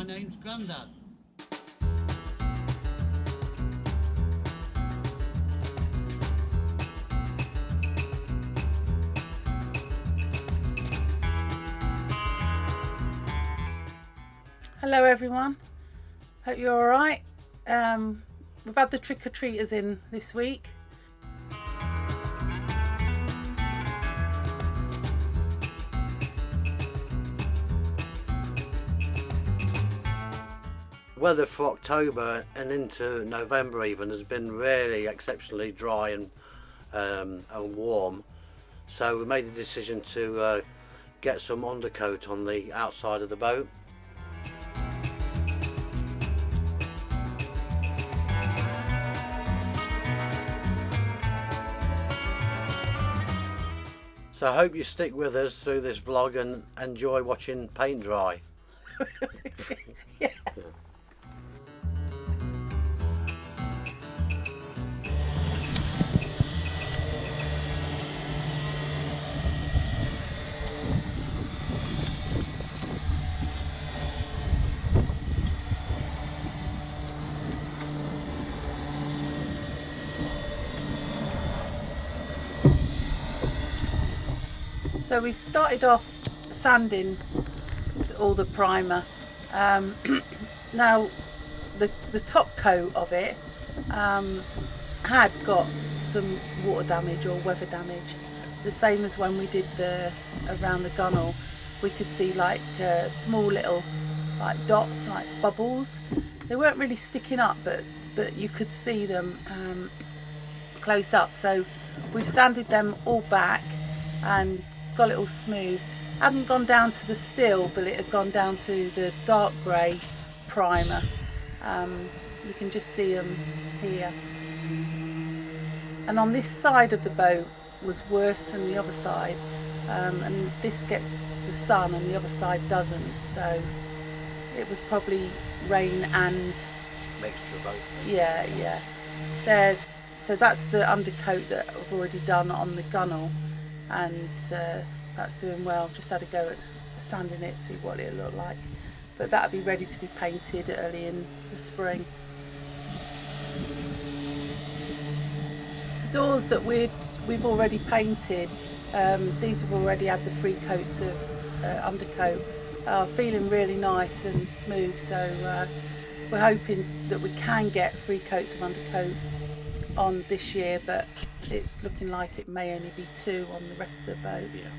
my name's Grandad. Hello everyone, hope you're alright. We've had the trick-or-treaters in this week. Weather for October and into November even has been really exceptionally dry and warm, so we made the decision to get some undercoat on the outside of the boat. So I hope you stick with us through this vlog and enjoy watching paint dry. Yeah. So we started off sanding all the primer. Now the top coat of it had got some water damage or weather damage, the same as when we did the around the gunnel. We could see like small little like dots, like bubbles. They weren't really sticking up, but you could see them close up. So we've sanded them all back and got it all smooth. Hadn't gone down to the steel, but it had gone down to the dark grey primer. You can just see them here. And on this side of the boat was worse than the other side, and this gets the sun and the other side doesn't, so it was probably rain and Mixture of both. yeah. There, so that's the undercoat that I've already done on the gunnel, and that's doing well. Just had a go at sanding it, see what it'll look like, but that'll be ready to be painted early in the spring. The doors that we've already painted, these have already had the 3 coats of undercoat, are feeling really nice and smooth, so we're hoping that we can get 3 coats of undercoat on this year, but it's looking like it may only be 2 on the rest of the boat. Yeah.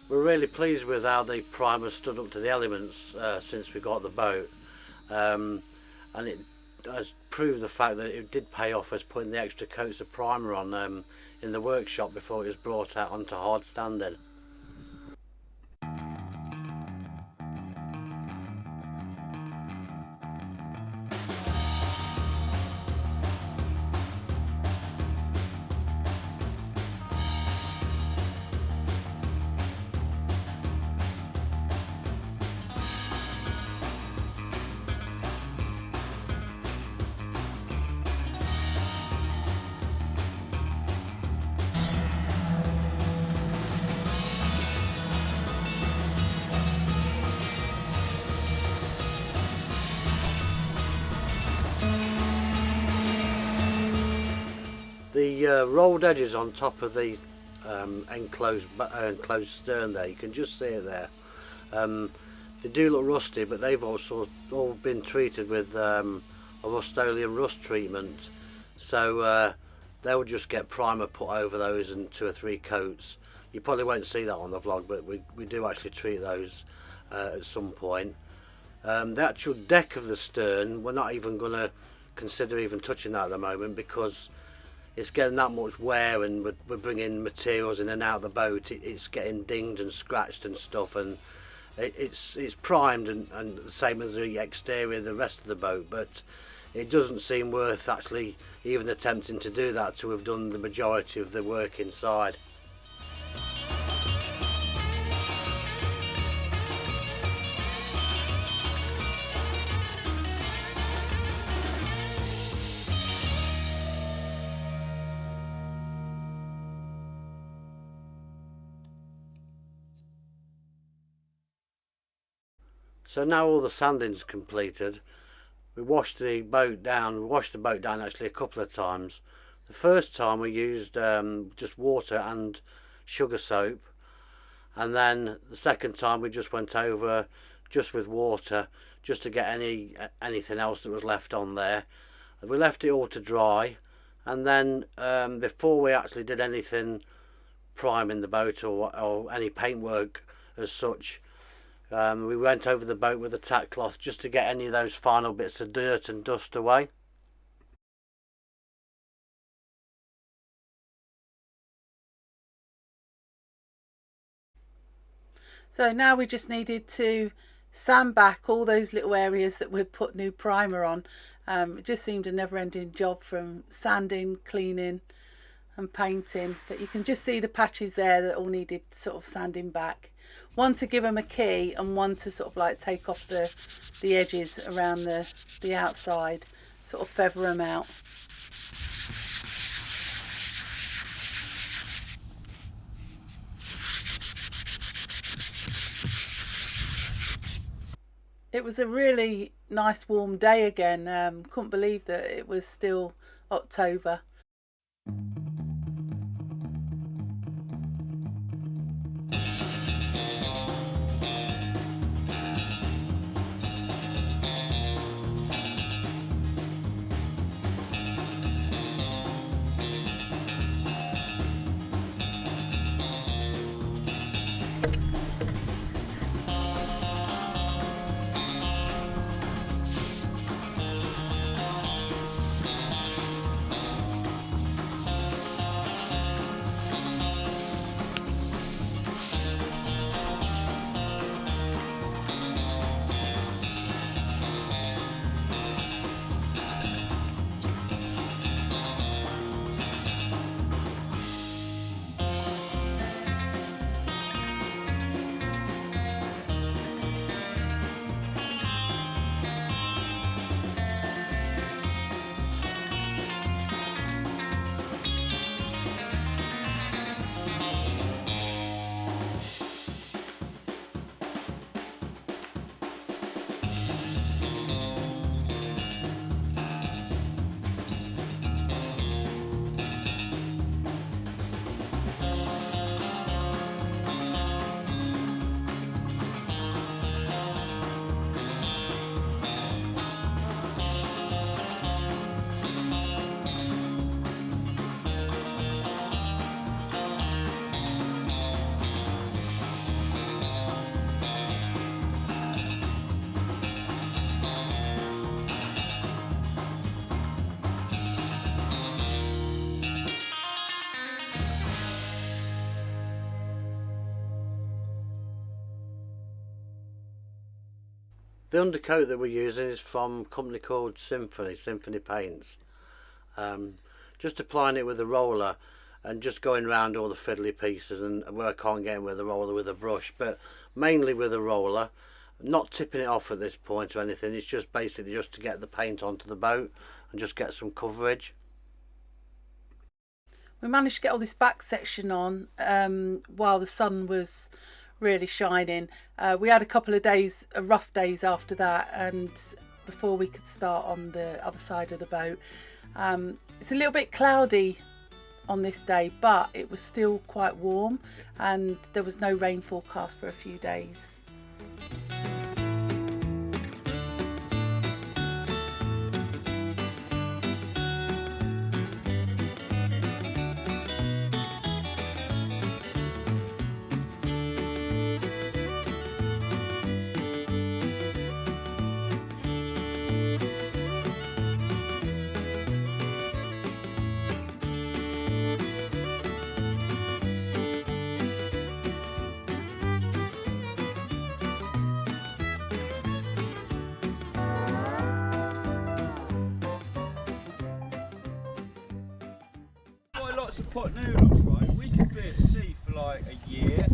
We're really pleased with how the primer stood up to the elements since we got the boat, and it has proved the fact that it did pay off us putting the extra coats of primer on in the workshop before it was brought out onto hard standing. The rolled edges on top of the enclosed stern there, you can just see it there. They do look rusty, but they've also all been treated with a Rust-Oleum rust treatment, so they'll just get primer put over those and 2 or 3 coats. You probably won't see that on the vlog, but we do actually treat those, at some point. The actual deck of the stern, we're not even going to consider even touching that at the moment, because it's getting that much wear, and we're bringing materials in and out of the boat. It's getting dinged and scratched and stuff, and it's primed and the same as the exterior of the rest of the boat, but it doesn't seem worth actually even attempting to do that till we've done the majority of the work inside. So now all the sanding's completed, we washed the boat down. We washed the boat down actually a couple of times. The first time we used just water and sugar soap, and then the second time we just went over just with water, just to get anything else that was left on there. We left it all to dry, and then before we actually did anything priming the boat or any paintwork as such, we went over the boat with a tack cloth just to get any of those final bits of dirt and dust away. So now we just needed to sand back all those little areas that we'd put new primer on. It just seemed a never-ending job from sanding, cleaning and painting, but you can just see the patches there that all needed sort of sanding back. One to give them a key, and one to sort of like take off the edges around the outside, sort of feather them out. It was a really nice warm day again. Couldn't believe that it was still October. The undercoat that we're using is from a company called Symphony Paints. Just applying it with a roller and just going around all the fiddly pieces, and where I can't get in with a roller with a brush, but mainly with a roller, not tipping it off at this point or anything. It's just basically just to get the paint onto the boat and just get some coverage. We managed to get all this back section on while the sun was really shining. We had a couple of days, rough days after that, and before we could start on the other side of the boat. It's a little bit cloudy on this day, but it was still quite warm, and there was no rain forecast for a few days. lots of pot noodles, right? We could be at sea for like a year.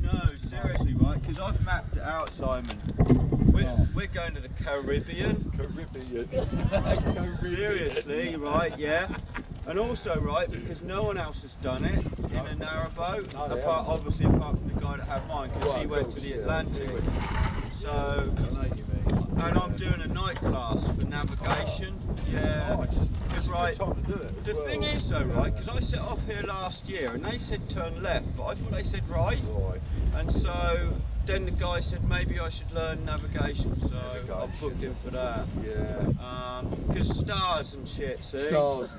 No, seriously, right? Because I've mapped it out, Simon. We're going to the Caribbean. Seriously, right? Yeah. And also, right, because no one else has done it in a narrowboat, apart from the guy that had mine, because he went to the Atlantic. So, and I'm doing a night class for navigation. Yeah. Because right, the thing is though, right, because I set off here last year and they said turn left, but I thought they said right. And so then the guy said maybe I should learn navigation, so I've booked in for that. Yeah. Because stars and shit, see? Stars,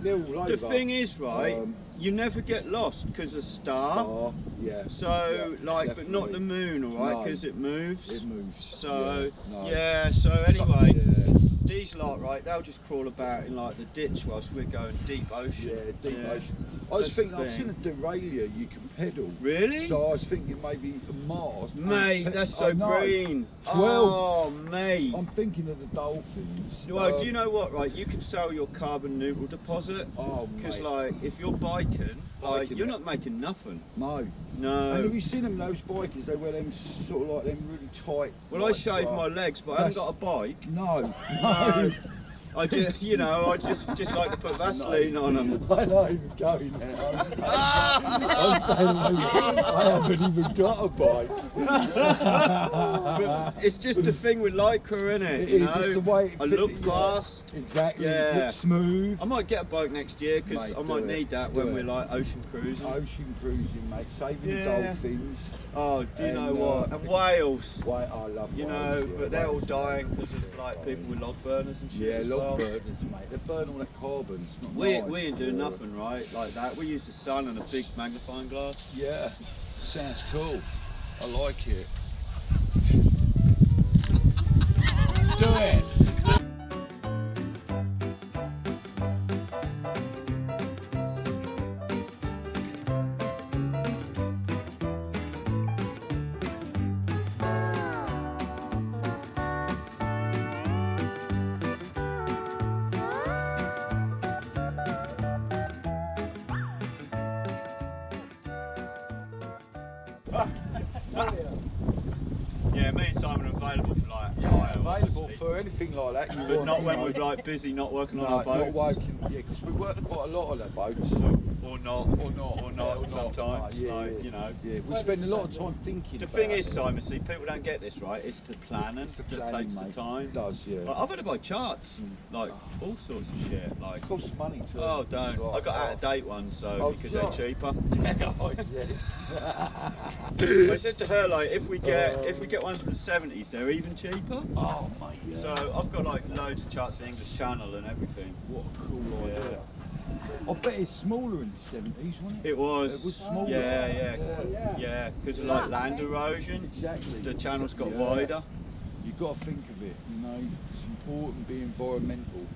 they're all over. The thing is, right, you never get lost because of star. Yeah. So, yeah, like, definitely. but not the moon, alright, No. because it moves. It moves. So, no. yeah, so anyway, Yeah. these lot, right, they'll just crawl about in like the ditch whilst we're going deep ocean. Yeah, deep Yeah. ocean. I was That's thinking, the I've seen a derailleur you can pedal. Really? So I was thinking maybe Mars. Mate, that's so I know. green. 12. Oh, mate. I'm thinking of the dolphins. Well, do you know what, right? You can sell your carbon neutral deposit. Oh, Because, mate. like, if you're biking, like, Biking you're it. not making nothing. No. No. And have you seen them, those bikers? They wear them sort of like them really tight. Well, like, I shave my legs, but I haven't got a bike. No. No. I just, you know, I just like to put Vaseline on them. I know he was going there. I'm staying away. I haven't even got a bike. But it's just the thing with Lycra, innit? It You is, know? it's the way it I fit- look yeah. fast. Exactly. Yeah. It looks smooth. I might get a bike next year because Mate, I might do it, need that do when it. we're like ocean cruising. Ocean cruising, mate. Saving the Yeah. dolphins. Oh, do you know And, what? And Wales. Why I love You Wales, know, yeah, but they're all Wales. dying because of like people with log burners and shit. Yeah, as log well. burners, mate. They burn all that carbon. It's not We nice. ain't doing nothing right like that. We use the sun and a big magnifying glass. Yeah, sounds cool. I like it. Do it. Yeah, me and Simon are available for like hire, Available obviously. for anything like that. You But want, not you when know. we're like busy, not working on No, our boats. not working. Yeah, because we work quite a lot on our boats. Or not. Or not. Or not Yeah, sometimes. Yeah, like, yeah. you know. Yeah, we spend a lot of time thinking. The about thing is, it. Simon, see, people don't get this, right? It's the planning It's the that planning, takes the mate. time. It does, yeah. Like, I've had to buy charts and like all sorts of shit. Like, It costs money to. oh, don't. Right, I got out of date ones, so Oh, because yeah. they're cheaper. Oh, yes. I said to her, like, if we get ones from the 70s, they're even cheaper. Oh, mate. Yeah. So I've got like loads of charts in English Channel and everything. What a cool Yeah. idea. I bet it's smaller in the 70s, wasn't it? It was. It was smaller. Yeah, because of like land erosion. Exactly. The channels got Yeah. wider. You've got to think of it, you know, it's important to be environmental.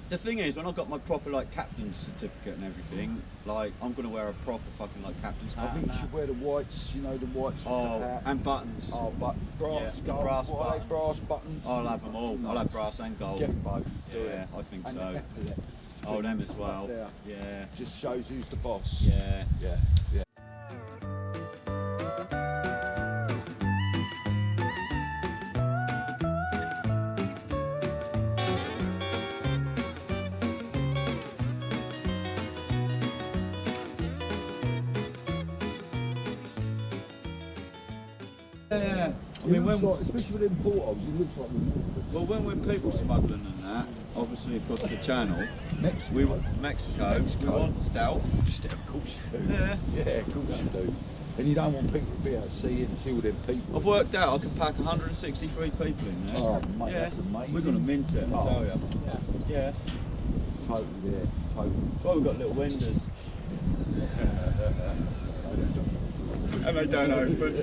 The thing is, when I got my proper like captain's certificate and everything, like I'm gonna wear a proper fucking like captain's hat. I think and you should that. wear the whites, you know, the whites with Oh, the hat. and buttons. Oh, but brass, Yeah, gold, brass what are they, buttons. brass buttons? I'll have them all. I'll have brass and gold. Get them both, do Yeah, it. I think And so. the epaulets. Oh, them things as well. up there. Yeah. Just shows who's the boss. Yeah. Yeah, yeah. Yeah. I It mean, looks when like, especially with them portholes, it looks like we're well, when we're people smuggling and that, obviously across the channel, Mexico. Mexico, we want stealth. Of course you do. Yeah. Yeah, of course you do. And you don't want people to be able to see it and see all them people. I've worked out I can pack 163 people in there. Oh, mate, yeah. that's amazing. We're gonna mint it, I Oh. tell you. Yeah. Totally there, totally. Well, we've got little windows. And they don't open.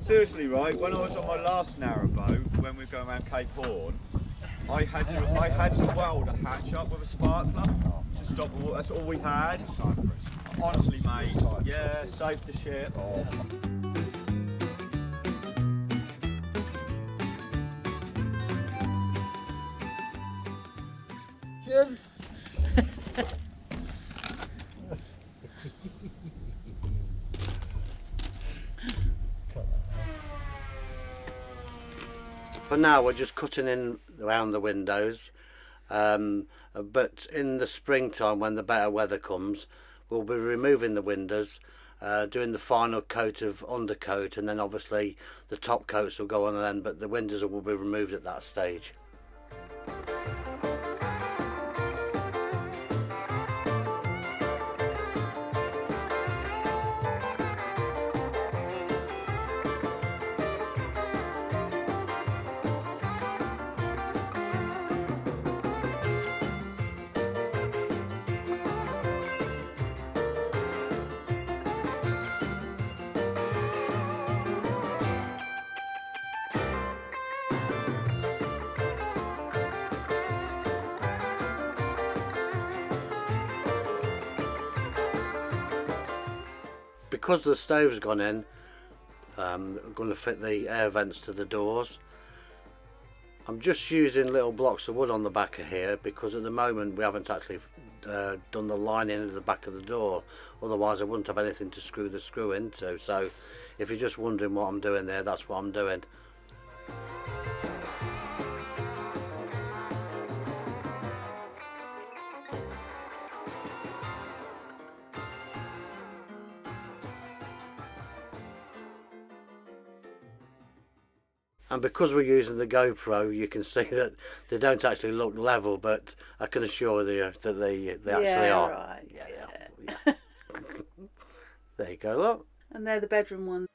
seriously, right, when I was on my last narrowboat, when we were going around Cape Horn, I had to weld a hatch up with a sparkler to stop the water. That's all we had. Honestly, mate, yeah, saved the ship. Jim. For now, we're just cutting in around the windows, but in the springtime, when the better weather comes, we'll be removing the windows, doing the final coat of undercoat, and then obviously the top coats will go on then, but the windows will be removed at that stage. Because the stove's gone in, I'm going to fit the air vents to the doors. I'm just using little blocks of wood on the back of here because at the moment we haven't actually done the lining of the back of the door, otherwise I wouldn't have anything to screw the screw into. So if you're just wondering what I'm doing there, that's what I'm doing. And because we're using the GoPro, you can see that they don't actually look level, but I can assure you that they actually are. Right. Yeah. There you go, look. And they're the bedroom ones.